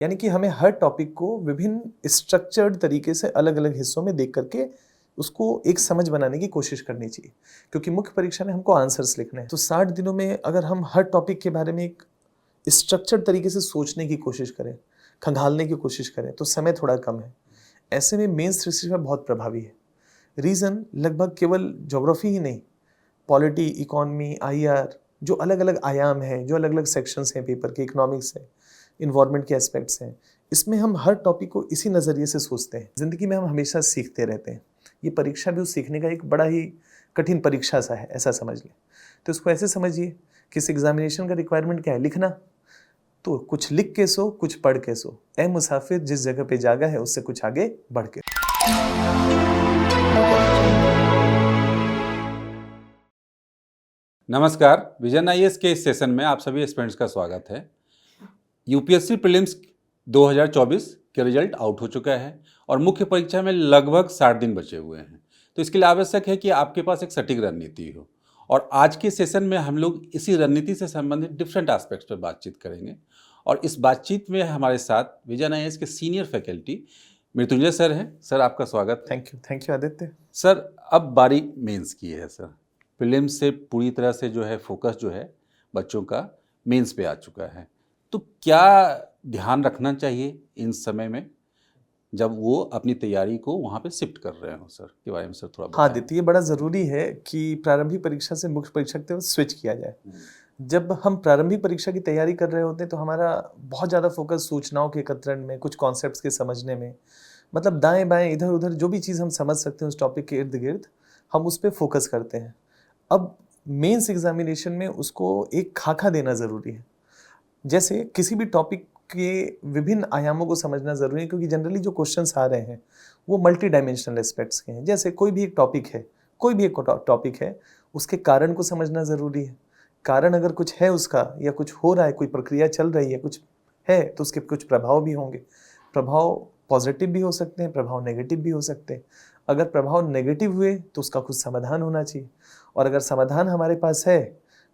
यानी कि हमें हर टॉपिक को विभिन्न स्ट्रक्चर्ड तरीके से अलग अलग हिस्सों में देख करके उसको एक समझ बनाने की कोशिश करनी चाहिए, क्योंकि मुख्य परीक्षा में हमको आंसर्स लिखने हैं। तो 60 दिनों में अगर हम हर टॉपिक के बारे में एक स्ट्रक्चर्ड तरीके से सोचने की कोशिश करें, खंगालने की कोशिश करें, तो समय थोड़ा कम है। ऐसे में मेंस थ्योरी बहुत प्रभावी है। रीज़न लगभग केवल ज्योग्राफी ही नहीं, पॉलिटी, इकोनॉमी, आईआर, जो अलग अलग आयाम हैं, जो अलग अलग सेक्शंस हैं पेपर के, इकोनॉमिक्स है, इन्वायरमेंट के एस्पेक्ट्स हैं, इसमें हम हर टॉपिक को इसी नज़रिए से सोचते हैं। ज़िंदगी में हम हमेशा सीखते रहते हैं। ये परीक्षा भी उस सीखने का एक बड़ा ही कठिन परीक्षा सा है, ऐसा समझ लें। तो इसको ऐसे समझिए कि इस एग्जामिनेशन का रिक्वायरमेंट क्या है? लिखना। तो कुछ लिख के सो, कुछ पढ़ के सो। ऐ मुसाफिर जिस जगह पे जागा है उससे कुछ आगे बढ़ के। नमस्कार, विजन आईएएस के इस सेशन में आप सभी एस्पिरेंट्स का स्वागत है। यूपीएससी प्रीलिम्स 2024 के रिजल्ट आउट हो चुका है और मुख्य परीक्षा में लगभग 60 दिन बचे हुए हैं। तो इसके लिए आवश्यक है कि आपके पास एक सटीक रणनीति हो, और आज के सेशन में हम लोग इसी रणनीति से संबंधित डिफरेंट एस्पेक्ट्स पर बातचीत करेंगे। और इस बातचीत में हमारे साथ विजन आईएएस के सीनियर फैकल्टी मृत्युंजय सर हैं। सर, आपका स्वागत है। Thank you Aditya. सर, अब बारी मेंस की है। सर, प्रीलिम्स से पूरी तरह से जो है फोकस जो है बच्चों का मेंस पे आ चुका है। तो क्या ध्यान रखना चाहिए इन समय में जब वो अपनी तैयारी को वहाँ पे शिफ्ट कर रहे हो? सर, के बारे में सर थोड़ा बताएं। हाँ आदित्य, ये बड़ा ज़रूरी है कि प्रारंभिक परीक्षा से मुख्य परीक्षा की तरफ स्विच किया जाए। जब हम प्रारंभिक परीक्षा की तैयारी कर रहे होते हैं तो हमारा बहुत ज़्यादा फोकस सूचनाओं के एकत्रण में, कुछ कॉन्सेप्ट्स के समझने में, मतलब दाएं बाएं इधर उधर जो भी चीज़ हम समझ सकते हैं उस टॉपिक के इर्द गिर्द, हम उस पर फोकस करते हैं। अब मेंस एग्जामिनेशन में उसको एक खाका देना ज़रूरी है। जैसे किसी भी टॉपिक के विभिन्न आयामों को समझना ज़रूरी है, क्योंकि जनरली जो क्वेश्चंस आ रहे हैं वो मल्टी डायमेंशनल एस्पेक्ट्स के हैं। जैसे कोई भी एक टॉपिक है, कोई भी एक टॉपिक है, उसके कारण को समझना ज़रूरी है। कारण अगर कुछ है उसका, या कुछ हो रहा है, कोई प्रक्रिया चल रही है, कुछ है, तो उसके कुछ प्रभाव भी होंगे। प्रभाव पॉजिटिव भी हो सकते हैं, प्रभाव नेगेटिव भी हो सकते हैं। अगर प्रभाव नेगेटिव हुए तो उसका कुछ समाधान होना चाहिए, और अगर समाधान हमारे पास है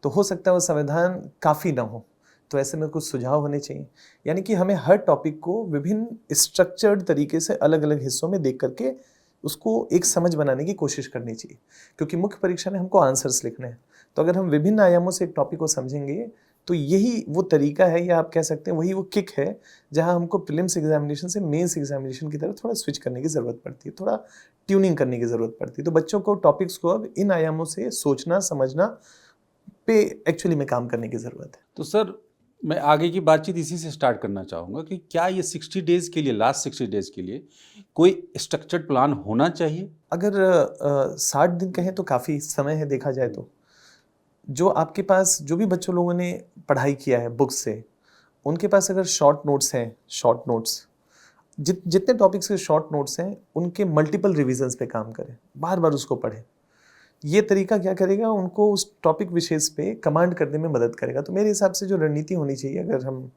तो हो सकता है वो समाधान काफ़ी ना हो, तो ऐसे में कुछ सुझाव होने चाहिए। यानी कि हमें हर टॉपिक को विभिन्न स्ट्रक्चर्ड तरीके से अलग अलग हिस्सों में देख करके उसको एक समझ बनाने की कोशिश करनी चाहिए, क्योंकि मुख्य परीक्षा में हमको आंसर्स लिखने हैं। तो अगर हम विभिन्न आयामों से एक टॉपिक को समझेंगे तो यही वो तरीका है, या आप कह सकते हैं वही वो किक है, जहां हमको प्रीलिम्स एग्जामिनेशन से मेंस एग्जामिनेशन की तरफ थोड़ा स्विच करने की ज़रूरत पड़ती है, थोड़ा ट्यूनिंग करने की ज़रूरत पड़ती है। तो बच्चों को टॉपिक्स को अब इन आयामों से सोचना, समझना पे एक्चुअली में काम करने की ज़रूरत है। तो सर, मैं आगे की बातचीत इसी से स्टार्ट करना चाहूँगा कि क्या ये 60 डेज़ के लिए, लास्ट 60 डेज़ के लिए कोई स्ट्रक्चर्ड प्लान होना चाहिए? अगर 60 दिन कहें तो काफ़ी समय है देखा जाए तो। जो आपके पास, जो भी बच्चों लोगों ने पढ़ाई किया है बुक्स से, उनके पास अगर शॉर्ट नोट्स हैं, शॉर्ट नोट्स, जितने टॉपिक्स के शॉर्ट नोट्स हैं उनके मल्टीपल रिविजन्स पे काम करें, बार बार उसको पढ़ें। ये तरीका क्या करेगा, उनको उस टॉपिक विशेष पे कमांड करने में मदद करेगा। तो मेरे हिसाब से जो रणनीति होनी चाहिए, अगर हम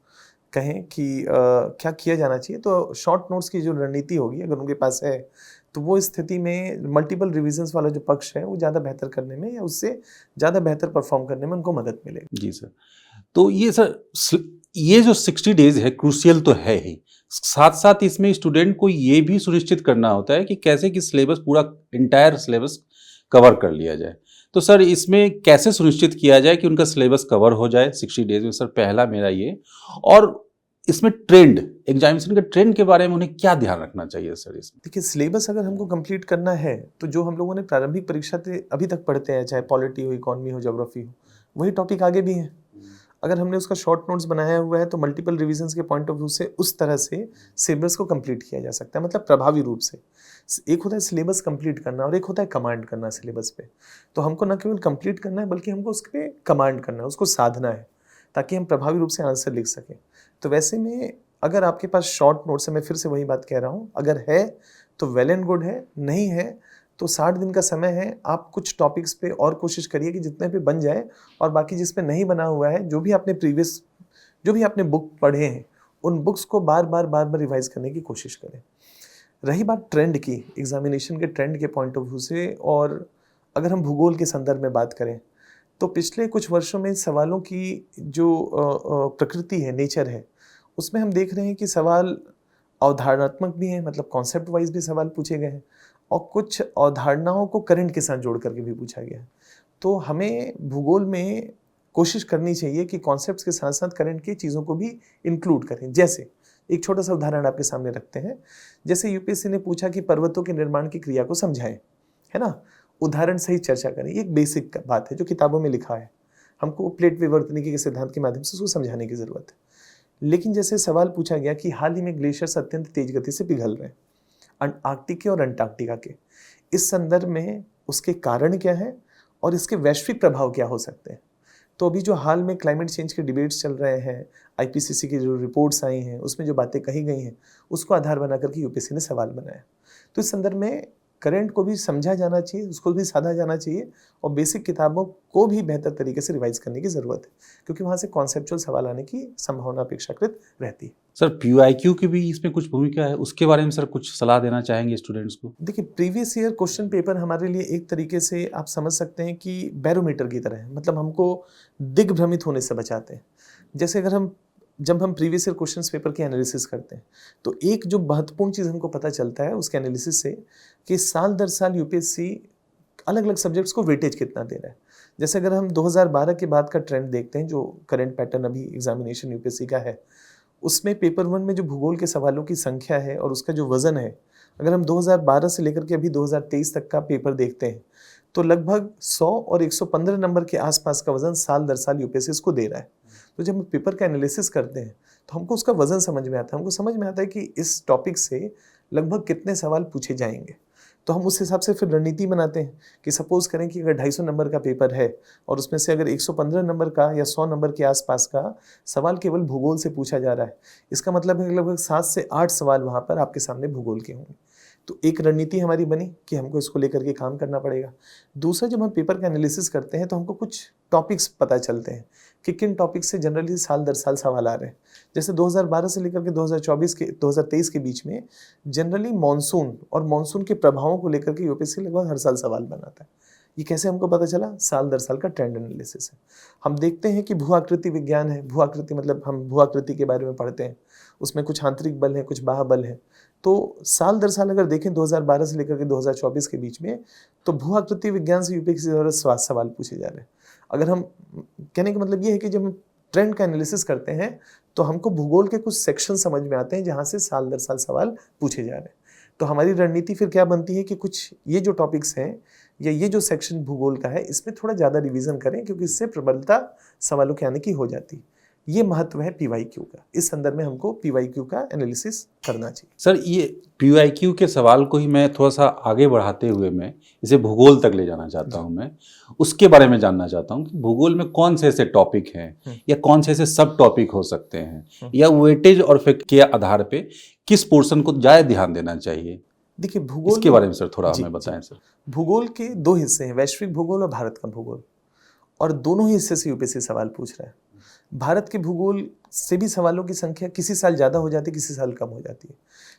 कहें कि क्या किया जाना चाहिए, तो शॉर्ट नोट्स की जो रणनीति होगी अगर उनके पास है, तो वो स्थिति में मल्टीपल रिविजन्स वाला जो पक्ष है वो ज़्यादा बेहतर करने में, या उससे ज़्यादा बेहतर परफॉर्म करने में उनको मदद मिलेगी। जी सर। तो ये सर, ये जो 60 डेज है क्रूशियल तो है ही, साथ साथ इसमें स्टूडेंट को ये भी सुनिश्चित करना होता है कि कैसे कि सिलेबस, पूरा इंटायर सिलेबस कवर कर लिया जाए। तो सर, इसमें कैसे सुनिश्चित किया जाए कि उनका सिलेबस कवर हो जाए 60 डेज में? सर, पहला मेरा ये, और इसमें ट्रेंड, एग्जामिनेशन के ट्रेंड के बारे में उन्हें क्या ध्यान रखना चाहिए सर इसमें? देखिए, सिलेबस अगर हमको कंप्लीट करना है तो जो हम लोगों ने प्रारंभिक परीक्षा से अभी तक पढ़ते हैं, चाहे पॉलिटी हो, इकोनॉमी हो, ज्योग्राफी हो, वही टॉपिक आगे भी हैं। अगर हमने उसका शॉर्ट नोट्स बनाया हुआ है तो मल्टीपल रिविजन्स के पॉइंट ऑफ व्यू से उस तरह से सिलेबस को कंप्लीट किया जा सकता है, मतलब प्रभावी रूप से। एक होता है सिलेबस कंप्लीट करना और एक होता है कमांड करना सिलेबस पे। तो हमको न केवल कंप्लीट करना है बल्कि हमको उस पर कमांड करना है, उसको साधना है, ताकि हम प्रभावी रूप से आंसर लिख सकें। तो वैसे में अगर आपके पास शॉर्ट नोट्स है, मैं फिर से वही बात कह रहा हूँ, अगर है तो वेल एंड गुड है, नहीं है तो 60 दिन का समय है। आप कुछ टॉपिक्स पे और कोशिश करिए कि जितने पे बन जाए, और बाकी जिस पे नहीं बना हुआ है, जो भी आपने बुक पढ़े हैं, उन बुक्स को बार बार रिवाइज करने की कोशिश करें। रही बात ट्रेंड की, एग्जामिनेशन के ट्रेंड के पॉइंट ऑफ व्यू से, और अगर हम भूगोल के संदर्भ में बात करें तो पिछले कुछ वर्षों में सवालों की जो प्रकृति है, नेचर है, उसमें हम देख रहे हैं कि सवाल अवधारणात्मक भी हैं, मतलब कॉन्सेप्ट वाइज भी सवाल पूछे गए हैं, और कुछ अवधारणाओं को करंट के साथ जोड़ करके भी पूछा गया है। तो हमें भूगोल में कोशिश करनी चाहिए कि कॉन्सेप्ट्स के साथ साथ करंट की चीज़ों को भी इंक्लूड करें। जैसे एक छोटा सा उदाहरण आपके सामने रखते हैं, जैसे यूपीएससी ने पूछा कि पर्वतों के निर्माण की क्रिया को समझाएं, है ना, उदाहरण सहित चर्चा करें। ये एक बेसिक बात है जो किताबों में लिखा है, हमको प्लेट विवर्तनिकी के सिद्धांत के माध्यम से उसको समझाने की ज़रूरत है। लेकिन जैसे सवाल पूछा गया कि हाल ही में ग्लेशियर्स अत्यंत तेज गति से पिघल रहे हैं आर्कटिक के और अंटार्कटिका के, इस संदर्भ में उसके कारण क्या है और इसके वैश्विक प्रभाव क्या हो सकते हैं। तो अभी जो हाल में क्लाइमेट चेंज के डिबेट्स चल रहे हैं, आईपीसीसी की जो रिपोर्ट्स आई हैं उसमें जो बातें कही गई हैं उसको आधार बना करके यूपीएससी ने सवाल बनाया। तो इस संदर्भ में करंट को भी समझा जाना चाहिए, उसको भी साधा जाना चाहिए, और बेसिक किताबों को भी बेहतर तरीके से रिवाइज करने की ज़रूरत है, क्योंकि वहाँ से कॉन्सेप्चुअल सवाल आने की संभावना अपेक्षाकृत रहती है। सर पीवाईक्यू की भी इसमें कुछ भूमिका है, उसके बारे में सर कुछ सलाह देना चाहेंगे स्टूडेंट्स को? देखिए, प्रीवियस ईयर क्वेश्चन पेपर हमारे लिए एक तरीके से आप समझ सकते हैं कि बैरोमीटर की तरह है, मतलब हमको दिग्भ्रमित होने से बचाते हैं। जैसे अगर जब हम प्रीवियस ईयर क्वेश्चन पेपर की एनालिसिस करते हैं तो एक जो महत्वपूर्ण चीज़ हमको पता चलता है उसके एनालिसिस से कि साल दर साल यूपीएससी अलग अलग सब्जेक्ट्स को वेटेज कितना दे रहा है। जैसे अगर हम 2012 के बाद का ट्रेंड देखते हैं, जो करंट पैटर्न अभी एग्जामिनेशन यूपीएससी का है, उसमें पेपर 1 में जो भूगोल के सवालों की संख्या है और उसका जो वज़न है, अगर हम 2012 से लेकर के अभी 2023 तक का पेपर देखते हैं तो लगभग 100 और 115 नंबर के आसपास का वज़न साल दर साल यूपीएससी इसको दे रहा है। तो जब हम पेपर का एनालिसिस करते हैं तो हमको उसका वज़न समझ में आता है, हमको समझ में आता है कि इस टॉपिक से लगभग कितने सवाल पूछे जाएंगे। तो हम उस हिसाब से फिर रणनीति बनाते हैं कि सपोज़ करें कि अगर 250 नंबर का पेपर है और उसमें से अगर 115 नंबर का या 100 नंबर के आसपास का सवाल केवल भूगोल से पूछा जा रहा है, इसका मतलब है लगभग 7 से 8 सवाल वहाँ पर आपके सामने भूगोल के होंगे। तो एक रणनीति हमारी बनी कि हमको इसको लेकर के काम करना पड़ेगा। दूसरा, जब हम पेपर का एनालिसिस करते हैं तो हमको कुछ टॉपिक्स पता चलते हैं कि किन टॉपिक से जनरली साल दर साल सवाल आ रहे हैं। जैसे 2012 से लेकर के 2023 के बीच में जनरली मॉनसून और मॉनसून के प्रभावों को लेकर के यूपीएससी लगभग हर साल सवाल बनाता है। ये कैसे हमको पता चला? साल दर साल का ट्रेंड एनालिसिस है। हम देखते हैं कि भू आकृति विज्ञान है, भू आकृति मतलब हम भू आकृति के बारे में पढ़ते हैं, उसमें कुछ आंतरिक बल है, कुछ बाह्य बल है। तो साल दर साल अगर देखें 2012 से लेकर के 2024 के बीच में, तो भू आकृति विज्ञान से यूपीएससी द्वारा सवाल पूछे जा रहे हैं। अगर हम कहने का मतलब ये है कि जब हम ट्रेंड का एनालिसिस करते हैं तो हमको भूगोल के कुछ सेक्शन समझ में आते हैं जहाँ से साल दर साल सवाल पूछे जा रहे हैं। तो हमारी रणनीति फिर क्या बनती है कि कुछ ये जो टॉपिक्स हैं या ये जो सेक्शन भूगोल का है इसमें थोड़ा ज़्यादा रिवीजन करें, क्योंकि इससे प्रबलता सवालों के आने की हो जाती है। ये महत्व है पीवाईक्यू का। इस संदर्भ में हमको पीवाईक्यू का एनालिसिस करना चाहिए। सर ये पीवाईक्यू के सवाल को ही मैं थोड़ा सा आगे बढ़ाते हुए मैं इसे भूगोल तक ले जाना चाहता हूं। मैं उसके बारे में जानना चाहता हूं कि भूगोल में कौन से ऐसे टॉपिक हैं या कौन से ऐसे सब टॉपिक हो सकते हैं, या वेटेज और फैक्ट के आधार पे किस पोर्शन को ज़्यादा ध्यान देना चाहिए। देखिए, भूगोल इसके बारे में सर थोड़ा हमें बताएं सर। भूगोल के 2 हिस्से हैं, वैश्विक भूगोल और भारत का भूगोल, और दोनों ही हिस्से से यूपीएससी सवाल पूछ रहा है। भारत के भूगोल से भी सवालों की संख्या किसी साल ज़्यादा हो जाती है, किसी साल कम हो जाती है,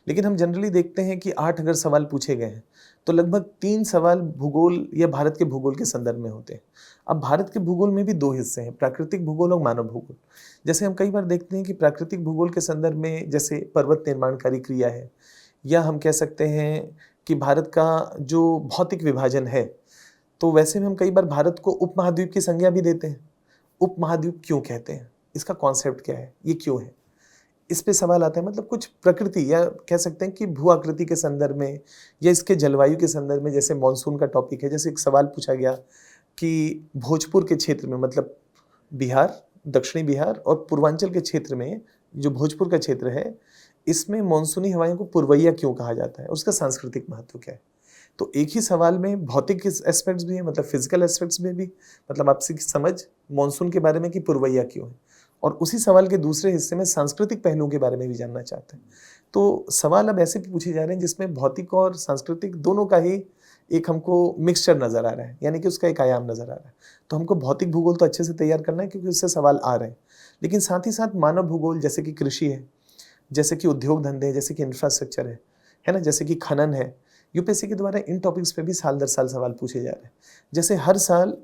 लेकिन हम जनरली देखते हैं कि 8 अगर सवाल पूछे गए हैं तो लगभग 3 सवाल भूगोल या भारत के भूगोल के संदर्भ में होते हैं। अब भारत के भूगोल में भी 2 हिस्से हैं, प्राकृतिक भूगोल और मानव भूगोल। जैसे हम कई बार देखते हैं कि प्राकृतिक भूगोल के संदर्भ में जैसे पर्वत निर्माणकारी क्रिया है, या हम कह सकते हैं कि भारत का जो भौतिक विभाजन है, तो वैसे में हम कई बार भारत को उपमहाद्वीप की संज्ञा भी देते हैं। उपमहाद्वीप क्यों कहते हैं, इसका कॉन्सेप्ट क्या है, ये क्यों है, इस पे सवाल आता है। मतलब कुछ प्रकृति या कह सकते हैं कि भू आकृति के संदर्भ में या इसके जलवायु के संदर्भ में, जैसे मॉनसून का टॉपिक है। जैसे एक सवाल पूछा गया कि भोजपुर के क्षेत्र में, मतलब बिहार, दक्षिणी बिहार और पूर्वांचल के क्षेत्र में जो भोजपुर का क्षेत्र है, इसमें मानसूनी हवाओं को पुरवैया क्यों कहा जाता है, उसका सांस्कृतिक महत्व क्या है। तो एक ही सवाल में भौतिक एस्पेक्ट्स भी हैं, मतलब फिजिकल एस्पेक्ट्स में भी, मतलब आपसी समझ मॉनसून के बारे में कि पुरवैया क्यों है, और उसी सवाल के दूसरे हिस्से में सांस्कृतिक पहलुओं के बारे में भी जानना चाहते हैं। तो सवाल अब ऐसे पूछे जा रहे हैं जिसमें भौतिक और सांस्कृतिक दोनों का ही एक हमको मिक्सचर नज़र आ रहा है, यानी कि उसका एक आयाम नज़र आ रहा है। तो हमको भौतिक भूगोल तो अच्छे से तैयार करना है क्योंकि उससे सवाल आ रहे हैं, लेकिन साथ ही साथ मानव भूगोल, जैसे कि कृषि है, जैसे कि उद्योग धंधे है, जैसे कि इंफ्रास्ट्रक्चर है ना, जैसे कि खनन है, यूपीएससी के द्वारा इन टॉपिक्स पे भी साल दर साल सवाल पूछे जा रहे हैं। जैसे हर साल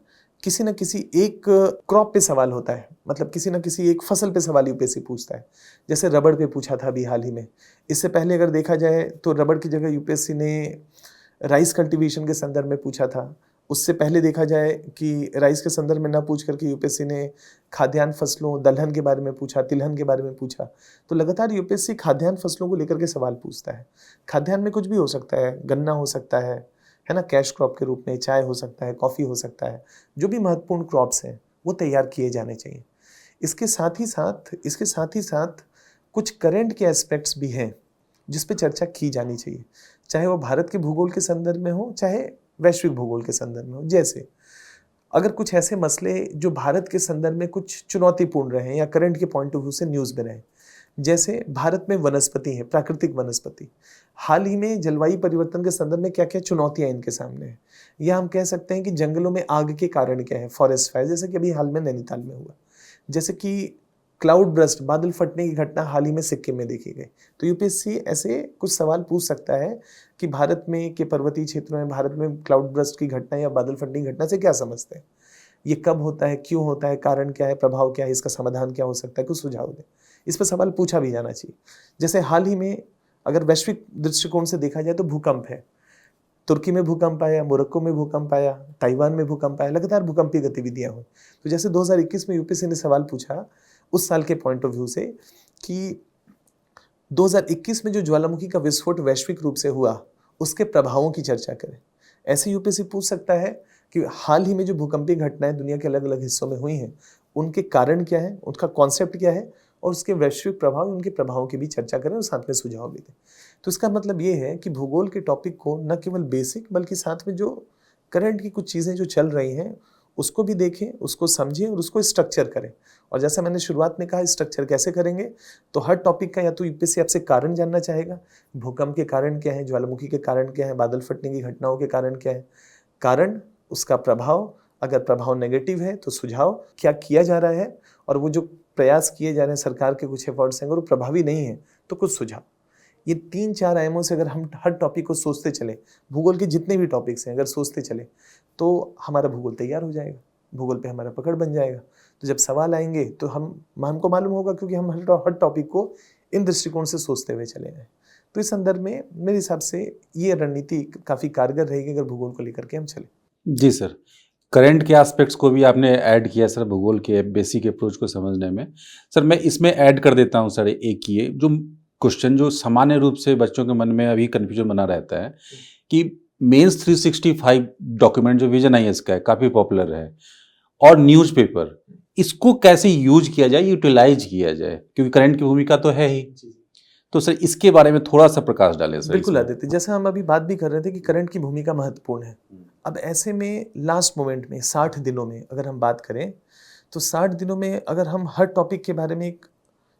किसी न किसी एक क्रॉप पे सवाल होता है, मतलब किसी न किसी एक फसल पे सवाल यूपीएससी पूछता है। जैसे रबड़ पे पूछा था अभी हाल ही में। इससे पहले अगर देखा जाए तो रबड़ की जगह यूपीएससी ने राइस कल्टीवेशन के संदर्भ में पूछा था। उससे पहले देखा जाए कि राइस के संदर्भ में ना पूछ करके यूपीएससी ने खाद्यान्न फसलों, दलहन के बारे में पूछा, तिलहन के बारे में पूछा। तो लगातार यूपीएससी खाद्यान्न फसलों को लेकर के सवाल पूछता है। खाद्यान्न में कुछ भी हो सकता है, गन्ना हो सकता है ना, कैश क्रॉप के रूप में चाय हो सकता है, कॉफ़ी हो सकता है। जो भी महत्वपूर्ण क्रॉप्स हैं वो तैयार किए जाने चाहिए। इसके साथ ही साथ कुछ करंट के एस्पेक्ट्स भी हैं जिस पे चर्चा की जानी चाहिए, चाहे वो भारत के भूगोल के संदर्भ में हो, चाहे वैश्विक भूगोल के संदर्भ में हो। जैसे अगर कुछ ऐसे मसले जो भारत के संदर्भ में कुछ चुनौतीपूर्ण रहे या करंट के पॉइंट ऑफ व्यू से न्यूज़ में रहे, जैसे भारत में वनस्पति है, प्राकृतिक वनस्पति, हाल ही में जलवायु परिवर्तन के संदर्भ में क्या क्या चुनौतियां इनके सामने हैं, या हम कह सकते हैं कि जंगलों में आग के कारण क्या है, फॉरेस्ट फायर, जैसे कि अभी हाल में नैनीताल में हुआ, जैसे कि क्लाउड ब्रस्ट, बादल फटने की घटना हाल ही में सिक्किम में देखी गई। तो यूपीएससी ऐसे कुछ सवाल पूछ सकता है कि भारत में के पर्वतीय क्षेत्रों में भारत में क्लाउड ब्रस्ट की घटना या बादल फटने की घटना से क्या समझते हैं, ये कब होता है, क्यों होता है, कारण क्या है, प्रभाव क्या है, इसका समाधान क्या हो सकता है, कुछ सुझाव दें। इस पर सवाल पूछा भी जाना चाहिए। जैसे हाल ही में अगर वैश्विक दृष्टिकोण से देखा जाए तो भूकंप है, तुर्की में भूकंप आया, मोरक्को में भूकंप आया, ताइवान में भूकंप आया, लगातार भूकंपीय गतिविधियां हुई। तो जैसे 2021 में यूपीएससी ने सवाल पूछा उस साल के पॉइंट ऑफ व्यू से कि 2021 में जो ज्वालामुखी का विस्फोट वैश्विक रूप से हुआ उसके प्रभावों की चर्चा करें। ऐसे यूपीएससी पूछ सकता है कि हाल ही में जो भूकंपीय घटनाएं दुनिया के अलग अलग हिस्सों में हुई हैं उनके कारण क्या है, उनका कॉन्सेप्ट क्या है और उसके वैश्विक प्रभाव, उनके प्रभावों की भी चर्चा करें और साथ में सुझाव भी दें। तो इसका मतलब ये है कि भूगोल के टॉपिक को न केवल बेसिक बल्कि साथ में जो करंट की कुछ चीज़ें जो चल रही हैं उसको भी देखें, उसको समझें और उसको स्ट्रक्चर करें। और जैसा मैंने शुरुआत में कहा, स्ट्रक्चर कैसे करेंगे, तो हर टॉपिक का या तो यूपीएससी आपसे कारण जानना चाहेगा, भूकंप के कारण क्या है, ज्वालामुखी के कारण क्या है, बादल फटने की घटनाओं के कारण क्या है, कारण, उसका प्रभाव, अगर प्रभाव नेगेटिव है तो सुझाव, क्या किया जा रहा है, और वो जो प्रयास किए जा रहे हैं सरकार के कुछ एफर्ट्स हैं अगर वो प्रभावी नहीं है तो कुछ सुझाव। ये 3-4 आयामों से अगर हम हर टॉपिक को सोचते चले, भूगोल के जितने भी टॉपिक्स हैं अगर सोचते चले तो हमारा भूगोल तैयार हो जाएगा, भूगोल पे हमारा पकड़ बन जाएगा। तो जब सवाल आएंगे तो हमको मालूम होगा, क्योंकि हम हर टॉपिक को इन दृष्टिकोण से सोचते हुए चले आए। तो इस संदर्भ में मेरे हिसाब से ये रणनीति काफ़ी कारगर रहेगी अगर भूगोल को लेकर के हम चले। जी सर, करंट के एस्पेक्ट्स को भी आपने ऐड किया सर भूगोल के बेसिक अप्रोच को समझने में। सर मैं इसमें ऐड कर देता हूँ सर एक ये जो क्वेश्चन जो सामान्य रूप से बच्चों के मन में अभी कन्फ्यूजन बना रहता है कि मेंस 365 डॉक्यूमेंट जो विजन आईएएस का है काफ़ी पॉपुलर है, और न्यूज़पेपर, इसको कैसे यूज किया जाए, यूटिलाइज किया जाए, क्योंकि करंट की भूमिका तो है ही। तो सर इसके बारे में थोड़ा सा प्रकाश डालें सर। बिल्कुल आदित्य, जैसे हम अभी बात भी कर रहे थे कि करंट की भूमिका महत्वपूर्ण है। अब ऐसे में लास्ट मोमेंट में 60 दिनों में अगर हम बात करें तो 60 दिनों में अगर हम हर टॉपिक के बारे में एक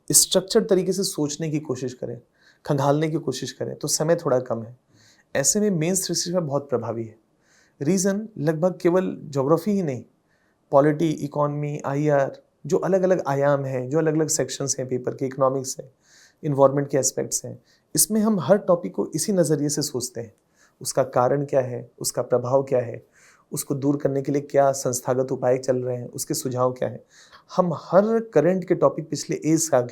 स्ट्रक्चर्ड तरीके से सोचने की कोशिश करें, खंगालने की कोशिश करें तो समय थोड़ा कम है। ऐसे में मेंस 365 बहुत प्रभावी है। रीज़न लगभग केवल ज्योग्राफी ही नहीं, पॉलिटी, इकोनॉमी, आईआर, जो अलग अलग आयाम हैं, जो अलग अलग सेक्शंस हैं पेपर के, इकोनॉमिक्स है, इन्वायरमेंट के एस्पेक्ट्स हैं, इसमें हम हर टॉपिक को इसी नज़रिए से सोचते हैं। उसका कारण क्या है, उसका प्रभाव क्या है, उसको दूर करने के लिए क्या संस्थागत उपाय चल रहे हैं, उसके सुझाव क्या है। हम हर करंट के टॉपिक पिछले 1 साल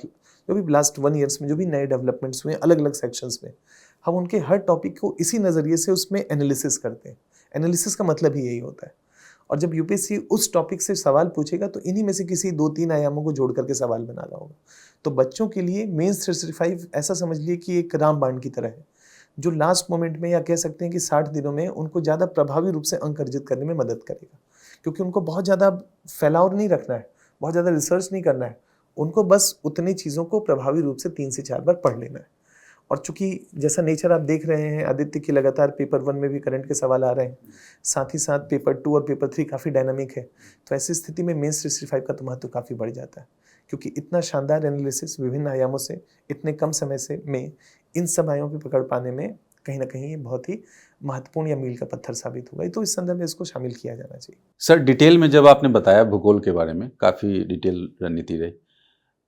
जो भी लास्ट 1 ईयर्स में जो भी नए डेवलपमेंट्स हुए अलग अलग सेक्शंस में, हम उनके हर टॉपिक को इसी नज़रिए से उसमें एनालिसिस करते हैं। एनालिसिस का मतलब ही यही होता है। और जब यूपीएससी उस टॉपिक से सवाल पूछेगा तो इन्हीं में से किसी 2-3 आयामों को जोड़ करके सवाल बना रहा होगा। तो बच्चों के लिए मेंस 365 ऐसा समझ लिए कि एक रामबाण की तरह है, जो लास्ट मोमेंट में या कह सकते हैं कि 60 दिनों में उनको ज़्यादा प्रभावी रूप से अंक अर्जित करने में मदद करेगा। क्योंकि उनको बहुत ज़्यादा फैलाव नहीं रखना है, बहुत ज़्यादा रिसर्च नहीं करना है, उनको बस उतनी चीज़ों को प्रभावी रूप से 3 से 4 बार पढ़ लेना है। और चूंकि जैसा नेचर आप देख रहे हैं आदित्य की, लगातार पेपर 1 में भी करंट के सवाल आ रहे हैं, साथ ही साथ पेपर 2 और पेपर 3 काफ़ी डायनामिक है। तो ऐसी स्थिति में मेंस 365 का तो महत्व काफ़ी बढ़ जाता है, क्योंकि इतना शानदार एनालिसिस विभिन्न आयामों से इतने कम समय से में इन सब आयामों पर पकड़ पाने में कहीं ना कहीं ये बहुत ही महत्वपूर्ण या मील का पत्थर साबित होगा। तो इस संदर्भ में इसको शामिल किया जाना चाहिए। सर डिटेल में जब आपने बताया भूगोल के बारे में, काफ़ी डिटेल रणनीति रही,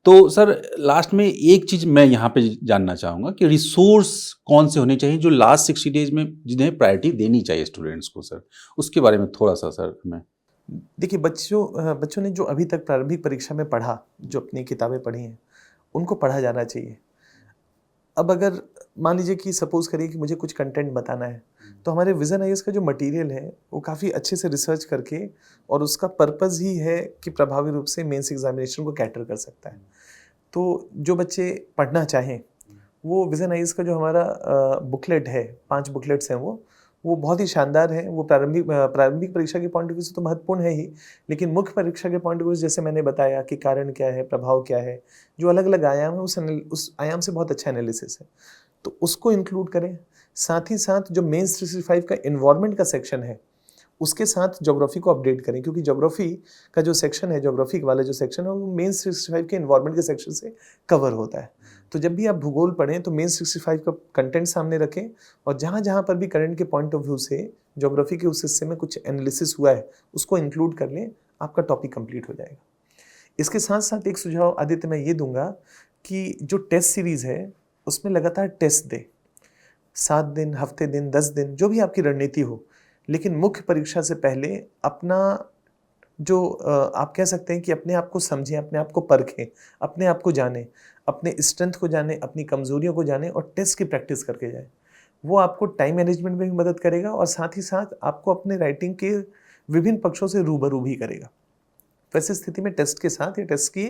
तो सर लास्ट में एक चीज़ मैं यहाँ पे जानना चाहूँगा कि रिसोर्स कौन से होने चाहिए जो लास्ट 60 डेज में जिन्हें प्रायोरिटी देनी चाहिए स्टूडेंट्स को, सर उसके बारे में थोड़ा सा सर हमें। देखिए, बच्चों ने जो अभी तक प्रारंभिक परीक्षा में पढ़ा, जो अपनी किताबें पढ़ी हैं, उनको पढ़ा जाना चाहिए। अब अगर मान लीजिए कि सपोज़ करिए कि मुझे कुछ कंटेंट बताना है, तो हमारे विज़न आईएएस का जो मटीरियल है, वो काफ़ी अच्छे से रिसर्च करके, और उसका पर्पज़ ही है कि प्रभावी रूप से मेंस एग्ज़ामिनेशन को कैटर कर सकता है। तो जो बच्चे पढ़ना चाहें, वो विज़न आईएएस का जो हमारा बुकलेट है, 5 बुकलेट्स हैं वो बहुत ही शानदार है। वो प्रारंभिक परीक्षा के पॉइंट ऑफ व्यू से तो महत्वपूर्ण है ही, लेकिन मुख्य परीक्षा के पॉइंट ऑफ व्यू से जैसे मैंने बताया कि कारण क्या है, प्रभाव क्या है, जो अलग-अलग आयाम है, उस आयाम से बहुत अच्छा एनालिसिस है। तो उसको इंक्लूड करें। साथ ही साथ जो मेंस 365 का एनवायरनमेंट का सेक्शन है, उसके साथ ज्योग्राफी को अपडेट करें, क्योंकि ज्योग्राफी का जो सेक्शन है, ज्योग्राफी वाला जो सेक्शन है, वो मेंस 365 के एनवायरनमेंट के सेक्शन से कवर होता है। तो जब भी आप भूगोल पढ़ें तो मेंस 365 का कंटेंट सामने रखें, और जहाँ-जहाँ पर भी करंट के पॉइंट ऑफ व्यू से ज्योग्राफी के उस हिस्से में कुछ एनालिसिस हुआ है, उसको इंक्लूड कर लें, आपका टॉपिक कंप्लीट हो जाएगा। इसके साथ-साथ एक सुझाव आदित्य मैं ये दूँगा कि जो टेस्ट सीरीज़ है, उसमें लगातार टेस्ट दें। 7 दिन, हफ्ते दिन, 10 दिन, जो भी आपकी रणनीति हो, लेकिन मुख्य परीक्षा से पहले अपना जो आप कह सकते हैं कि अपने आप को समझें, अपने आप को परखें, अपने आप को जानें, अपने स्ट्रेंथ को जानें, अपनी कमज़ोरियों को जानें, और टेस्ट की प्रैक्टिस करके जाएँ। वो आपको टाइम मैनेजमेंट में भी मदद करेगा, और साथ ही साथ आपको अपने राइटिंग के विभिन्न पक्षों से रूबरू भी करेगा। तो ऐसी स्थिति में टेस्ट के साथ या टेस्ट की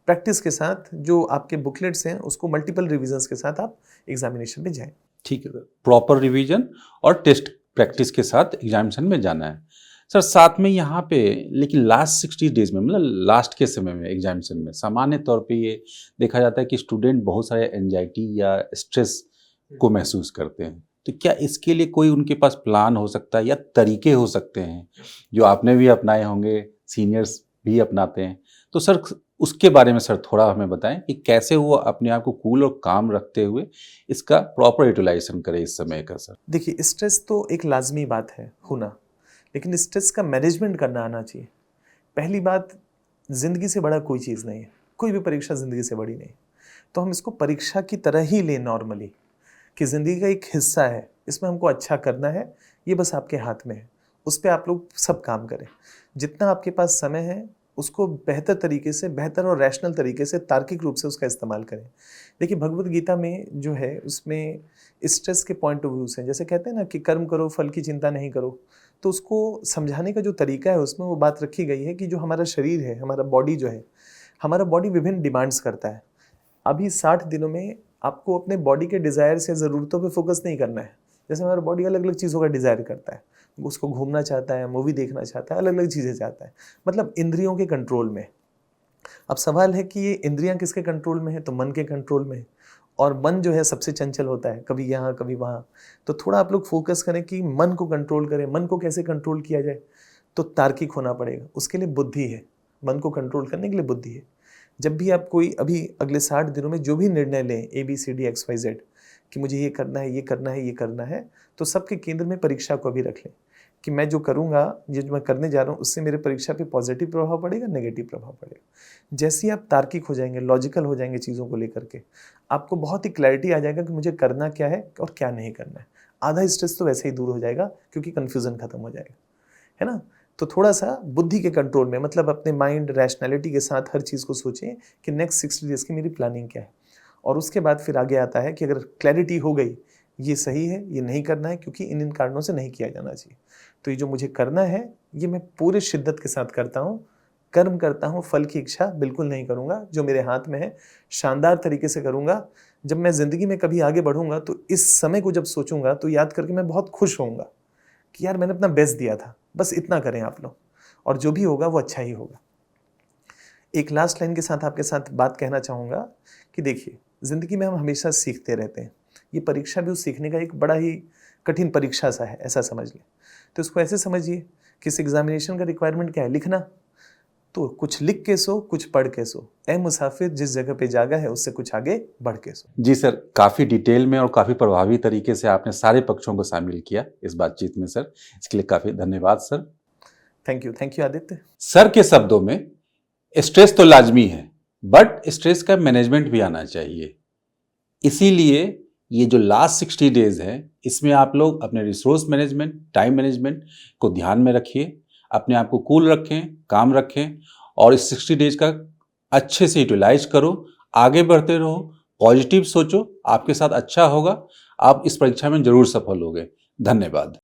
प्रैक्टिस के साथ जो आपके बुकलेट्स हैं, उसको मल्टीपल रिविजन्स के साथ आप एग्जामिनेशन में जाएँ। ठीक है सर, प्रॉपर रिवीजन और टेस्ट प्रैक्टिस के साथ एग्जामिनेशन में जाना है सर। साथ में यहाँ पे लेकिन लास्ट 60 डेज में, मतलब लास्ट के समय में एग्जामिनेशन में सामान्य तौर पे ये देखा जाता है कि स्टूडेंट बहुत सारे एंजाइटी या स्ट्रेस को महसूस करते हैं। तो क्या इसके लिए कोई उनके पास प्लान हो सकता है या तरीके हो सकते हैं जो आपने भी अपनाए होंगे, सीनियर्स भी अपनाते हैं? तो सर उसके बारे में सर थोड़ा हमें बताएं कि कैसे वो अपने आप को कूल और काम रखते हुए इसका प्रॉपर यूटिलाइजेशन करें इस समय का सर। देखिए, स्ट्रेस तो एक लाजमी बात है होना, लेकिन स्ट्रेस का मैनेजमेंट करना आना चाहिए। पहली बात, ज़िंदगी से बड़ा कोई चीज़ नहीं है, कोई भी परीक्षा ज़िंदगी से बड़ी नहीं। तो हम इसको परीक्षा की तरह ही लें नॉर्मली, कि ज़िंदगी का एक हिस्सा है, इसमें हमको अच्छा करना है, ये बस आपके हाथ में है। उस पे आप लोग सब काम करें। जितना आपके पास समय है, उसको बेहतर तरीके से, बेहतर और रैशनल तरीके से, तार्किक रूप से उसका इस्तेमाल करें। देखिए, भगवद गीता में जो है, उसमें स्ट्रेस के पॉइंट ऑफ व्यू से, जैसे कहते हैं ना कि कर्म करो, फल की चिंता नहीं करो, तो उसको समझाने का जो तरीका है, उसमें वो बात रखी गई है कि जो हमारा शरीर है, हमारा बॉडी जो है, हमारा बॉडी विभिन्न डिमांड्स करता है। अभी 60 दिनों में आपको अपने बॉडी के डिज़ायर्स या ज़रूरतों पे फोकस नहीं करना है। जैसे हमारा बॉडी अलग-अलग चीज़ों का डिज़ायर करता है, उसको घूमना चाहता है, मूवी देखना चाहता है, अलग-अलग चीज़ें चाहता है, मतलब इंद्रियों के कंट्रोल में। अब सवाल है कि ये इंद्रियां किसके कंट्रोल में है? तो मन के कंट्रोल में है, और मन जो है सबसे चंचल होता है, कभी यहाँ कभी वहाँ। तो थोड़ा आप लोग फोकस करें कि मन को कंट्रोल करें। मन को कैसे कंट्रोल किया जाए? तो तार्किक होना पड़ेगा, उसके लिए बुद्धि है। मन को कंट्रोल करने के लिए बुद्धि है। जब भी आप कोई अभी अगले 60 दिनों में जो भी निर्णय लें, ABCD XYZ, कि मुझे ये करना है, ये करना है, ये करना है, तो सबके केंद्र में परीक्षा को भी रख लें कि मैं जो करूँगा, ये जो मैं करने जा रहा हूँ, उससे मेरे परीक्षा पे पॉजिटिव प्रभाव पड़ेगा, नेगेटिव प्रभाव पड़ेगा। जैसे ही आप तार्किक हो जाएंगे, लॉजिकल हो जाएंगे चीज़ों को लेकर के, आपको बहुत ही क्लैरिटी आ जाएगा कि मुझे करना क्या है और क्या नहीं करना है। आधा स्ट्रेस तो वैसे ही दूर हो जाएगा, क्योंकि कन्फ्यूज़न खत्म हो जाएगा, है ना? तो थोड़ा सा बुद्धि के कंट्रोल में, मतलब अपने माइंड रैशनैलिटी के साथ हर चीज़ को सोचें कि नेक्स्ट 60 डेज़ की मेरी प्लानिंग क्या है। और उसके बाद फिर आगे आता है कि अगर क्लैरिटी हो गई, ये सही है, ये नहीं करना है, क्योंकि इन कारणों से नहीं किया जाना चाहिए। तो ये जो मुझे करना है, ये मैं पूरे शिद्दत के साथ करता हूँ, कर्म करता हूँ, फल की इच्छा बिल्कुल नहीं करूँगा। जो मेरे हाथ में है, शानदार तरीके से करूँगा। जब मैं ज़िंदगी में कभी आगे बढ़ूँगा, तो इस समय को जब सोचूंगा, तो याद करके मैं बहुत खुश होऊंगा कि यार मैंने अपना बेस्ट दिया था। बस इतना करें आप लोग, और जो भी होगा वो अच्छा ही होगा। एक लास्ट लाइन के साथ आपके साथ बात कहना चाहूँगा कि देखिए, ज़िंदगी में हम हमेशा सीखते रहते हैं। ये परीक्षा भी उस सीखने का एक बड़ा ही कठिन परीक्षा सा है, ऐसा समझ लें। तो इसको ऐसे समझिए कि इस एग्जामिनेशन का रिक्वायरमेंट क्या है? लिखना। तो कुछ लिख के सो, कुछ पढ़ के सो। ए मुसाफिर, जिस जगह पे जागा है, उससे कुछ आगे बढ़ के सो। जी सर, काफ़ी डिटेल में और काफ़ी प्रभावी तरीके से आपने सारे पक्षों को शामिल किया इस बातचीत में सर। इसके लिए काफ़ी धन्यवाद sir. Thank you Aditya. Sir के शब्दों में स्ट्रेस तो लाजमी है, बट स्ट्रेस का मैनेजमेंट भी आना चाहिए। इसीलिए ये जो लास्ट 60 डेज है, इसमें आप लोग अपने रिसोर्स मैनेजमेंट, टाइम मैनेजमेंट को ध्यान में रखिए। अपने आप को कूल रखें, काम रखें और इस 60 डेज का अच्छे से यूटिलाइज करो, आगे बढ़ते रहो, पॉजिटिव सोचो, आपके साथ अच्छा होगा, आप इस परीक्षा में जरूर सफल होगे। धन्यवाद।